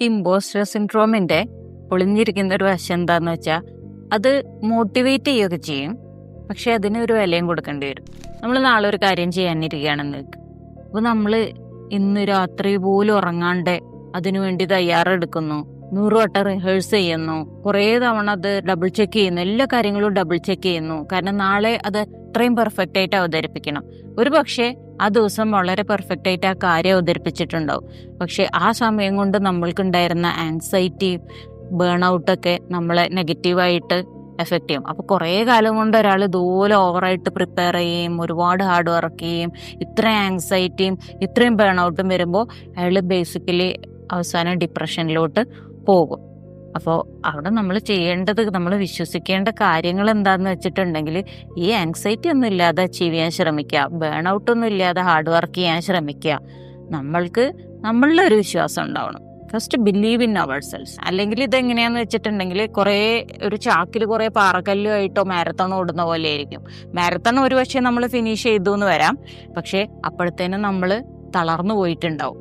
Impostor സിൻഡ്രോമിന്റെ ഒളിഞ്ഞിരിക്കുന്ന ഒരു വശം എന്താന്ന് വെച്ചാൽ അത് മോട്ടിവേറ്റ് ചെയ്യുകയൊക്കെ ചെയ്യും, പക്ഷെ അതിന് ഒരു വിലയും കൊടുക്കേണ്ടി വരും. നമ്മൾ നാളെ ഒരു കാര്യം ചെയ്യാനിരിക്കുകയാണെന്ന് വെക്കും. അപ്പോൾ നമ്മൾ ഇന്ന് രാത്രി പോലും ഉറങ്ങാണ്ട് അതിനു വേണ്ടി തയ്യാറെടുക്കുന്നു, 100 വട്ടം റിഹേഴ്സ് ചെയ്യുന്നു, കുറേ തവണ അത് ഡബിൾ ചെക്ക് ചെയ്യുന്നു, എല്ലാ കാര്യങ്ങളും ഡബിൾ ചെക്ക് ചെയ്യുന്നു. കാരണം നാളെ അത് അത്രയും പെർഫെക്റ്റ് ആയിട്ട് അവതരിപ്പിക്കണം. ഒരു പക്ഷേ ആ ദിവസം വളരെ പെർഫെക്റ്റ് ആയിട്ട് ആ കാര്യം അവതരിപ്പിച്ചിട്ടുണ്ടാവും, പക്ഷെ ആ സമയം കൊണ്ട് നമ്മൾക്കുണ്ടായിരുന്ന ആൻസൈറ്റിയും ബേൺ ഔട്ടൊക്കെ നമ്മളെ നെഗറ്റീവായിട്ട് എഫക്റ്റ് ചെയ്യും. അപ്പോൾ കുറേ കാലം കൊണ്ട് ഒരാൾ ഇതുപോലെ ഓവറായിട്ട് പ്രിപ്പയർ ചെയ്യുകയും ഒരുപാട് ഹാർഡ് വർക്ക് ചെയ്യുകയും ഇത്രയും ആൻസൈറ്റിയും ഇത്രയും ബേൺ ഔട്ടും വരുമ്പോൾ അയാൾ ബേസിക്കലി അവസാനം ഡിപ്രഷനിലോട്ട് പോകും. അപ്പോൾ അവിടെ നമ്മൾ ചെയ്യേണ്ടത്, നമ്മൾ വിശ്വസിക്കേണ്ട കാര്യങ്ങൾ എന്താണെന്ന് വെച്ചിട്ടുണ്ടെങ്കിൽ, ഈ ആൻസൈറ്റി ഒന്നും ഇല്ലാതെ അച്ചീവ് ചെയ്യാൻ ശ്രമിക്കുക, ബേൺ ഔട്ടൊന്നും ഇല്ലാതെ ഹാർഡ് വർക്ക് ചെയ്യാൻ ശ്രമിക്കുക. നമ്മൾക്ക് നമ്മളുടെ ഒരു വിശ്വാസം ഉണ്ടാവണം. First believe in ourselves. അല്ലെങ്കിൽ ഇതെങ്ങനെയാന്ന് വെച്ചിട്ടുണ്ടെങ്കിൽ ഒരു ചാക്കിൽ കുറേ പാറക്കല്ലുമായിട്ടോ മാരത്തൺ ഓടുന്ന പോലെ ആയിരിക്കും. മാരത്തൺ ഒരു പക്ഷേ നമ്മൾ ഫിനിഷ് ചെയ്തു എന്ന് വരാം, പക്ഷേ അപ്പോഴത്തേനും നമ്മൾ തളർന്നു പോയിട്ടുണ്ടാവും.